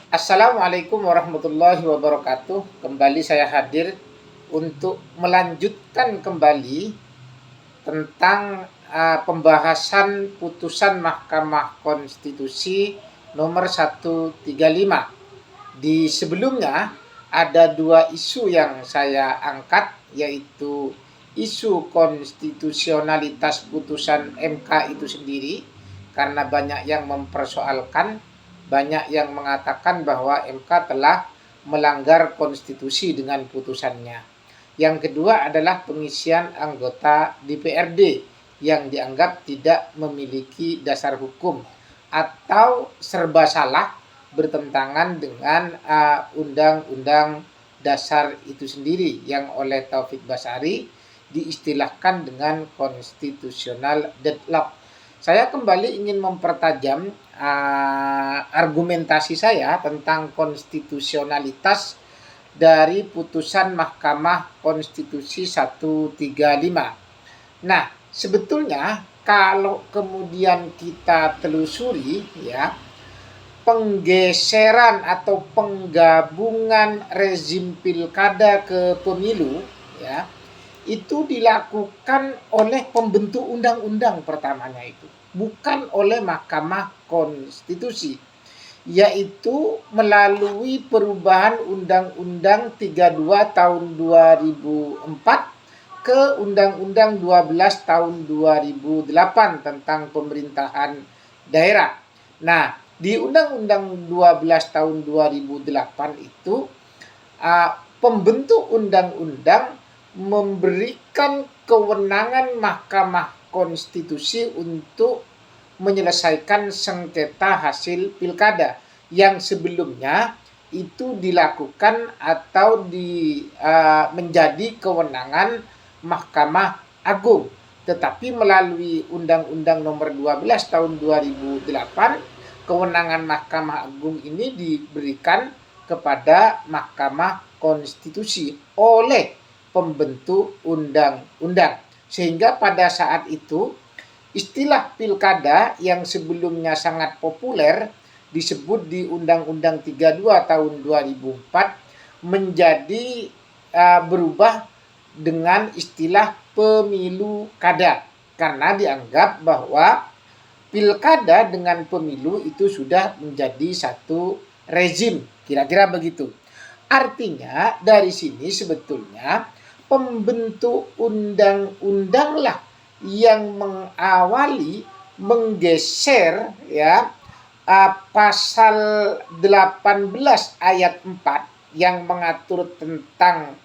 Assalamualaikum warahmatullahi wabarakatuh. Kembali saya hadir untuk melanjutkan kembali tentang pembahasan putusan Mahkamah Konstitusi nomor 135. Di sebelumnya ada dua isu yang saya angkat, yaitu isu konstitusionalitas putusan MK itu sendiri, karena banyak yang mempersoalkan, banyak yang mengatakan bahwa MK telah melanggar konstitusi dengan putusannya. Yang kedua adalah pengisian anggota DPRD yang dianggap tidak memiliki dasar hukum atau serba salah, bertentangan dengan undang-undang dasar itu sendiri yang oleh Taufik Basari diistilahkan dengan constitutional deadlock. Saya kembali ingin mempertajam argumentasi saya tentang konstitusionalitas dari putusan Mahkamah Konstitusi 135. Nah, sebetulnya kalau kemudian kita telusuri ya, penggeseran atau penggabungan rezim pilkada ke pemilu ya, itu dilakukan oleh pembentuk undang-undang pertamanya itu, bukan oleh Mahkamah Konstitusi, yaitu melalui perubahan Undang-Undang 32 tahun 2004 ke Undang-Undang 12 tahun 2008 tentang pemerintahan daerah. Nah, di Undang-Undang 12 tahun 2008 itu pembentuk undang-undang memberikan kewenangan Mahkamah Konstitusi untuk menyelesaikan sengketa hasil pilkada yang sebelumnya itu dilakukan atau menjadi kewenangan Mahkamah Agung. Tetapi melalui Undang-Undang nomor 12 tahun 2008, kewenangan Mahkamah Agung ini diberikan kepada Mahkamah Konstitusi oleh pembentuk undang-undang. Sehingga pada saat itu istilah pilkada yang sebelumnya sangat populer disebut di Undang-Undang 32 tahun 2004 menjadi berubah dengan istilah pemilu kada, karena dianggap bahwa pilkada dengan pemilu itu sudah menjadi satu rezim, kira-kira begitu. Artinya dari sini sebetulnya pembentuk undang-undanglah yang mengawali menggeser ya pasal 18 ayat 4 yang mengatur tentang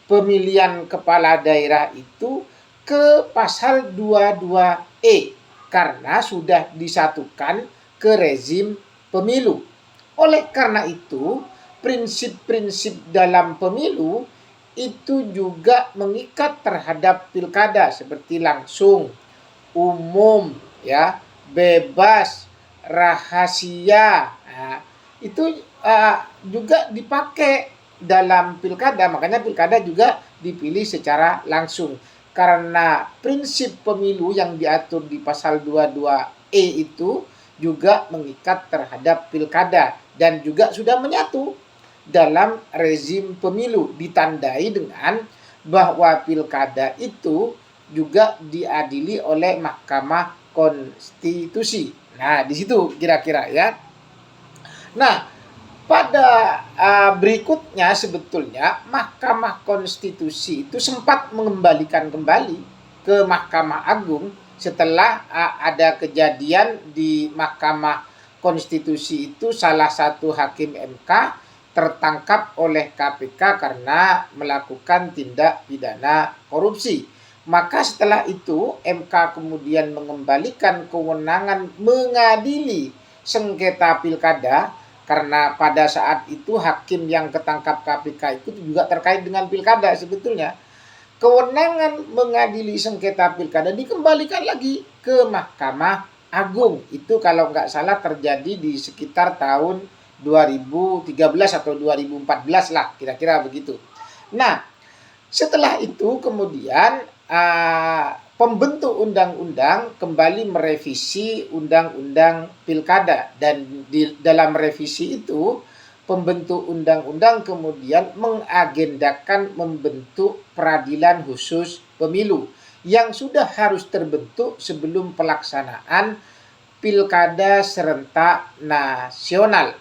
pemilihan kepala daerah itu ke pasal 22E karena sudah disatukan ke rezim pemilu. Oleh karena itu, prinsip-prinsip dalam pemilu itu juga mengikat terhadap pilkada seperti langsung, umum, ya, bebas, rahasia. Nah, itu juga dipakai dalam pilkada, makanya pilkada juga dipilih secara langsung. Karena prinsip pemilu yang diatur di pasal 22E itu juga mengikat terhadap pilkada dan juga sudah menyatu dalam rezim pemilu, ditandai dengan bahwa pilkada itu juga diadili oleh Mahkamah Konstitusi. Nah, di situ kira-kira ya. Nah, pada berikutnya sebetulnya Mahkamah Konstitusi itu sempat mengembalikan kembali ke Mahkamah Agung setelah ada kejadian di Mahkamah Konstitusi itu salah satu hakim MK tertangkap oleh KPK karena melakukan tindak pidana korupsi. Maka setelah itu MK kemudian mengembalikan kewenangan mengadili sengketa pilkada, karena pada saat itu hakim yang ketangkap KPK itu juga terkait dengan pilkada sebetulnya. Kewenangan mengadili sengketa pilkada dikembalikan lagi ke Mahkamah Agung. Itu kalau nggak salah terjadi di sekitar tahun 2013 atau 2014 lah, kira-kira begitu. Nah, setelah itu kemudian pembentuk undang-undang kembali merevisi undang-undang pilkada, dan di dalam revisi itu pembentuk undang-undang kemudian mengagendakan membentuk peradilan khusus pemilu yang sudah harus terbentuk sebelum pelaksanaan pilkada serentak nasional.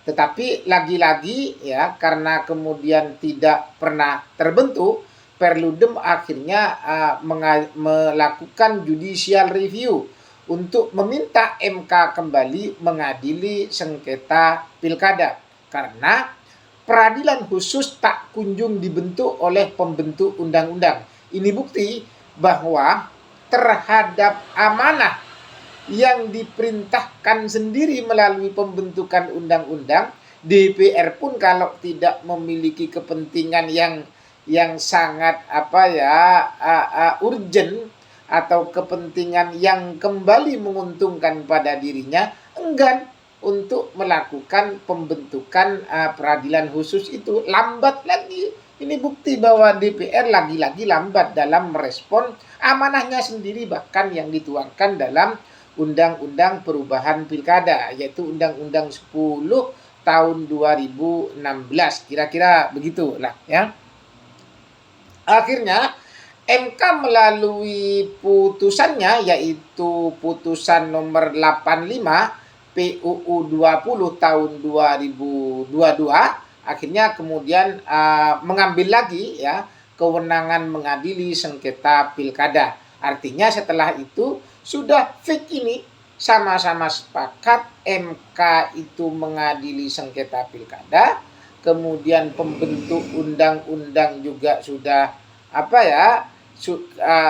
Tetapi lagi-lagi ya, karena kemudian tidak pernah terbentuk, Perludem akhirnya melakukan judicial review untuk meminta MK kembali mengadili sengketa pilkada, karena peradilan khusus tak kunjung dibentuk oleh pembentuk undang-undang. Ini bukti bahwa terhadap amanah yang diperintahkan sendiri melalui pembentukan undang-undang, DPR pun kalau tidak memiliki kepentingan yang sangat urgent atau kepentingan yang kembali menguntungkan pada dirinya, enggan untuk melakukan pembentukan peradilan khusus itu. Lambat lagi. Ini bukti bahwa DPR lagi-lagi lambat dalam merespon amanahnya sendiri, bahkan yang dituangkan dalam Undang-Undang Perubahan Pilkada, yaitu Undang-Undang 10 tahun 2016. Kira-kira begitulah ya. Akhirnya MK melalui putusannya, yaitu putusan nomor 85 PUU 20 tahun 2022, akhirnya kemudian mengambil lagi ya kewenangan mengadili sengketa pilkada. Artinya setelah itu sudah fix ini, sama-sama sepakat MK itu mengadili sengketa pilkada, kemudian pembentuk undang-undang juga sudah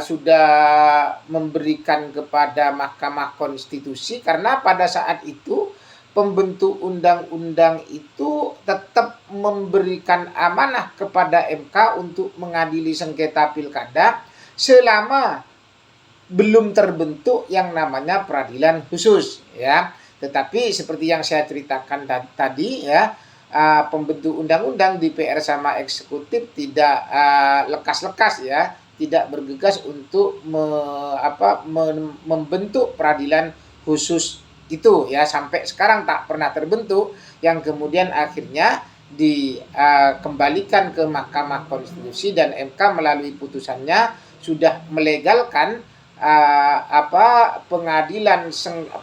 sudah memberikan kepada Mahkamah Konstitusi, karena pada saat itu pembentuk undang-undang itu tetap memberikan amanah kepada MK untuk mengadili sengketa pilkada selama belum terbentuk yang namanya peradilan khusus ya. Tetapi seperti yang saya ceritakan tadi ya, pembentuk undang-undang DPR sama eksekutif tidak lekas-lekas ya, tidak bergegas untuk membentuk peradilan khusus itu ya, sampai sekarang tak pernah terbentuk, yang kemudian akhirnya dikembalikan ke Mahkamah Konstitusi, dan MK melalui putusannya sudah melegalkan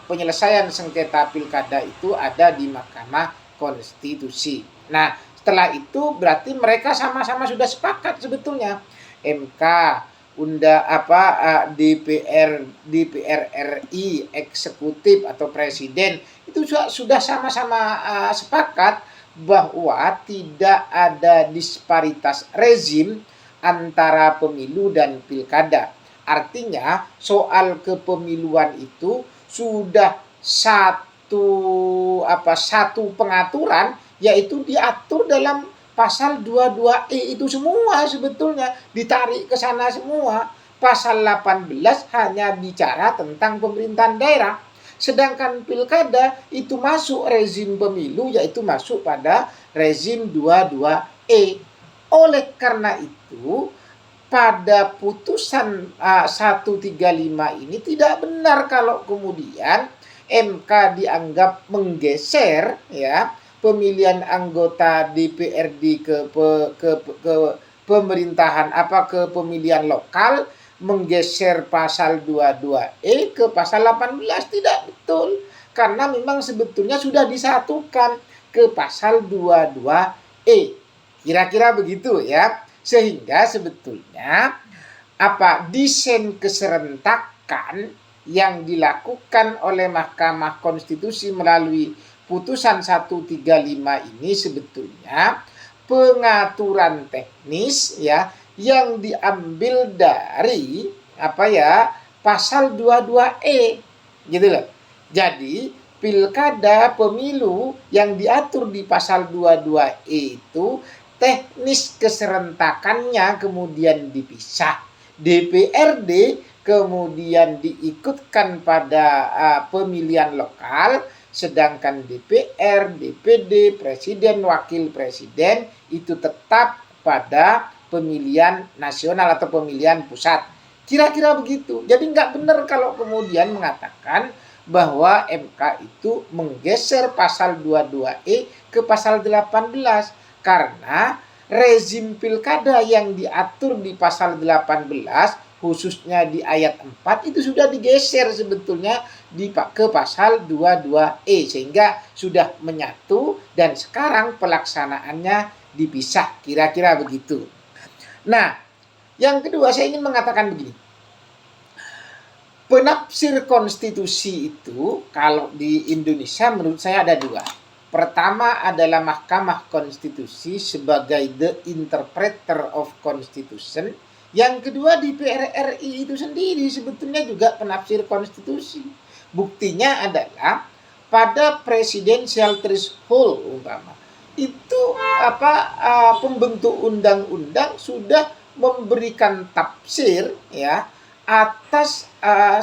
penyelesaian sengketa pilkada itu ada di Mahkamah Konstitusi. Nah, setelah itu berarti mereka sama-sama sudah sepakat sebetulnya. MK, DPR RI, eksekutif atau presiden itu sudah sama-sama sepakat bahwa tidak ada disparitas rezim antara pemilu dan pilkada. Artinya soal kepemiluan itu sudah satu pengaturan, yaitu diatur dalam pasal 22E itu semua, sebetulnya ditarik ke sana semua. Pasal 18 hanya bicara tentang pemerintahan daerah. Sedangkan pilkada itu masuk rezim pemilu, yaitu masuk pada rezim 22E. Oleh karena itu, pada putusan 135 ini tidak benar kalau kemudian MK dianggap menggeser ya pemilihan anggota DPRD ke pemerintahan ke pemilihan lokal, menggeser pasal 22E ke pasal 18. Tidak betul, karena memang sebetulnya sudah disatukan ke pasal 22E. Kira-kira begitu ya. Sehingga sebetulnya desain keserentakan yang dilakukan oleh Mahkamah Konstitusi melalui putusan 135 ini sebetulnya pengaturan teknis ya yang diambil dari pasal 22E gitu loh. Jadi pilkada pemilu yang diatur di pasal 22E itu teknis keserentakannya kemudian dipisah. DPRD kemudian diikutkan pada pemilihan lokal, sedangkan DPR, DPD, presiden, wakil presiden itu tetap pada pemilihan nasional atau pemilihan pusat. Kira-kira begitu. Jadi nggak benar kalau kemudian mengatakan bahwa MK itu menggeser pasal 22E ke pasal 18. Karena rezim pilkada yang diatur di pasal 18 khususnya di ayat 4 itu sudah digeser sebetulnya ke pasal 22E sehingga sudah menyatu dan sekarang pelaksanaannya dipisah, kira-kira begitu. Nah, yang kedua saya ingin mengatakan begini. Penafsir konstitusi itu kalau di Indonesia menurut saya ada dua. Pertama adalah Mahkamah Konstitusi sebagai the interpreter of constitution. Yang kedua DPR RI itu sendiri sebetulnya juga penafsir konstitusi. Buktinya adalah pada presidential threshold umpama itu pembentuk undang-undang sudah memberikan tafsir ya atas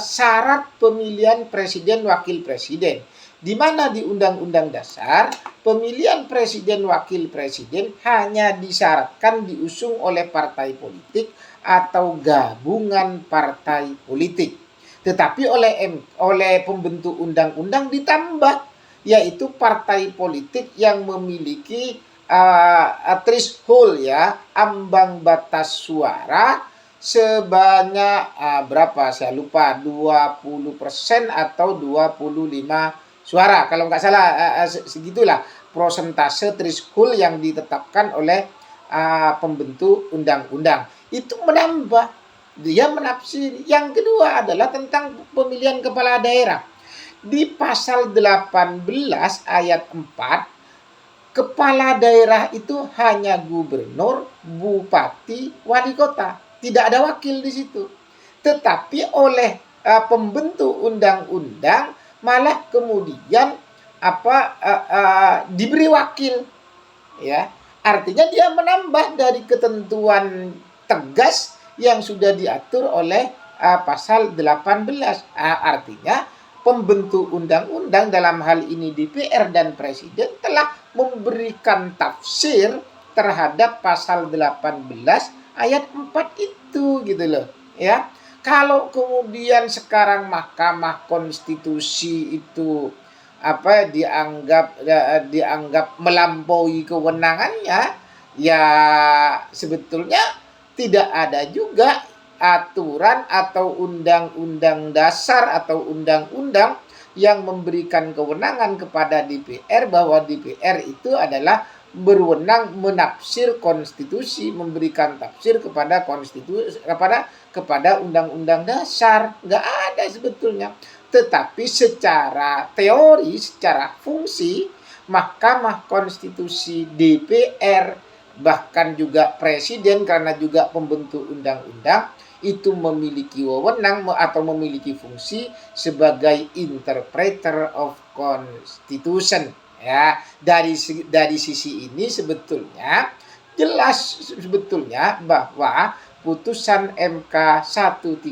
syarat pemilihan presiden wakil presiden, di mana di Undang-Undang Dasar pemilihan presiden wakil presiden hanya disyaratkan diusung oleh partai politik atau gabungan partai politik. Tetapi oleh pembentuk undang-undang ditambah, yaitu partai politik yang memiliki threshold ya, ambang batas suara sebanyak berapa saya lupa, 20% atau 25 suara kalau nggak salah, segitulah prosentase threshold yang ditetapkan oleh pembentuk undang-undang. Itu menambah, dia menafsiri. Yang kedua adalah tentang pemilihan kepala daerah. Di pasal 18 ayat 4, kepala daerah itu hanya gubernur, bupati, wali kota. Tidak ada wakil di situ. Tetapi oleh pembentuk undang-undang malah kemudian diberi wakil, ya. Artinya dia menambah dari ketentuan tegas yang sudah diatur oleh pasal 18. Artinya pembentuk undang-undang dalam hal ini DPR dan Presiden telah memberikan tafsir terhadap pasal 18 ayat 4 itu gitu loh ya. Kalau kemudian sekarang Mahkamah Konstitusi itu dianggap melampaui kewenangannya, ya sebetulnya tidak ada juga aturan atau undang-undang dasar atau undang-undang yang memberikan kewenangan kepada DPR bahwa DPR itu adalah berwenang menafsir konstitusi, memberikan tafsir kepada konstitusi, kepada undang-undang dasar. Nggak ada sebetulnya. Tetapi secara teori, secara fungsi, Mahkamah Konstitusi, DPR, bahkan juga Presiden karena juga pembentuk undang-undang, itu memiliki wewenang atau memiliki fungsi sebagai interpreter of constitution. Ya, dari sisi ini sebetulnya jelas sebetulnya bahwa putusan MK 135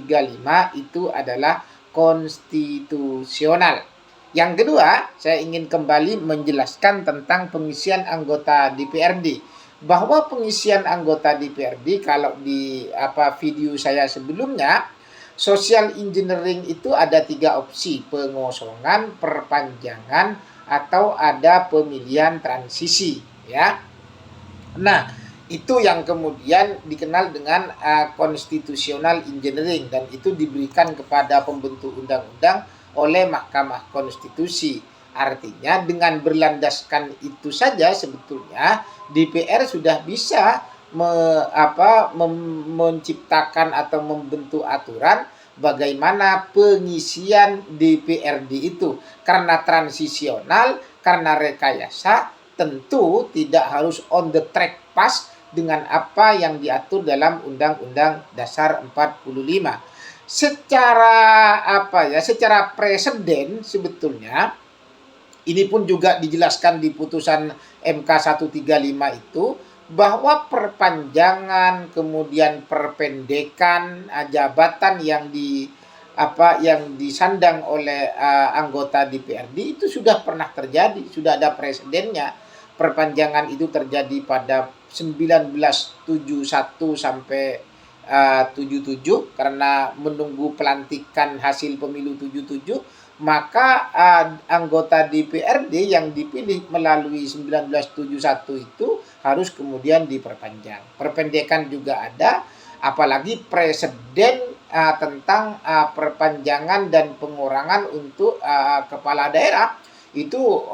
itu adalah konstitusional. Yang kedua, saya ingin kembali menjelaskan tentang pengisian anggota DPRD. Bahwa pengisian anggota DPRD kalau di video saya sebelumnya, social engineering itu ada 3 opsi, pengosongan, perpanjangan, atau ada pemilihan transisi ya. Nah, itu yang kemudian dikenal dengan constitutional engineering dan itu diberikan kepada pembentuk undang-undang oleh Mahkamah Konstitusi. Artinya dengan berlandaskan itu saja sebetulnya DPR sudah bisa menciptakan atau membentuk aturan bagaimana pengisian DPRD itu. Karena transisional, karena rekayasa, tentu tidak harus on the track pas dengan apa yang diatur dalam Undang-Undang Dasar 45. Secara presiden sebetulnya ini pun juga dijelaskan di putusan MK 135 itu, bahwa perpanjangan kemudian perpendekan jabatan yang disandang oleh anggota DPRD itu sudah pernah terjadi, sudah ada presidennya. Perpanjangan itu terjadi pada 1971 sampai 77 karena menunggu pelantikan hasil pemilu 77, maka anggota DPRD yang dipilih melalui 1971 itu harus kemudian diperpanjang. Perpendekan juga ada, apalagi presiden tentang perpanjangan dan pengurangan untuk kepala daerah itu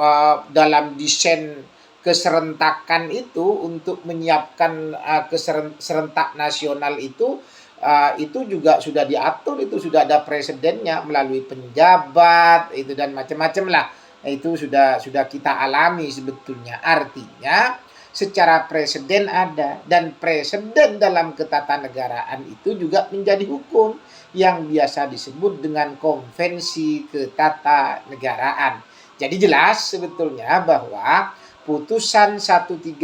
dalam desain keserentakan itu untuk menyiapkan serentak nasional itu juga sudah diatur, itu sudah ada presidennya melalui penjabat itu dan macam-macam lah. Itu sudah kita alami sebetulnya. Artinya secara presiden ada, dan presiden dalam ketatanegaraan itu juga menjadi hukum yang biasa disebut dengan konvensi ketatanegaraan. Jadi jelas sebetulnya bahwa putusan 135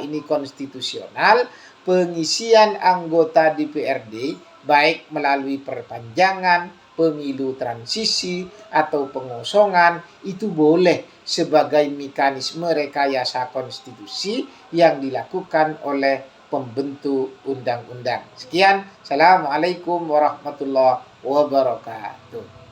ini konstitusional, pengisian anggota DPRD baik melalui perpanjangan, pemilu transisi, atau pengosongan itu boleh sebagai mekanisme rekayasa konstitusi yang dilakukan oleh pembentuk undang-undang. Sekian, Assalamualaikum warahmatullahi wabarakatuh.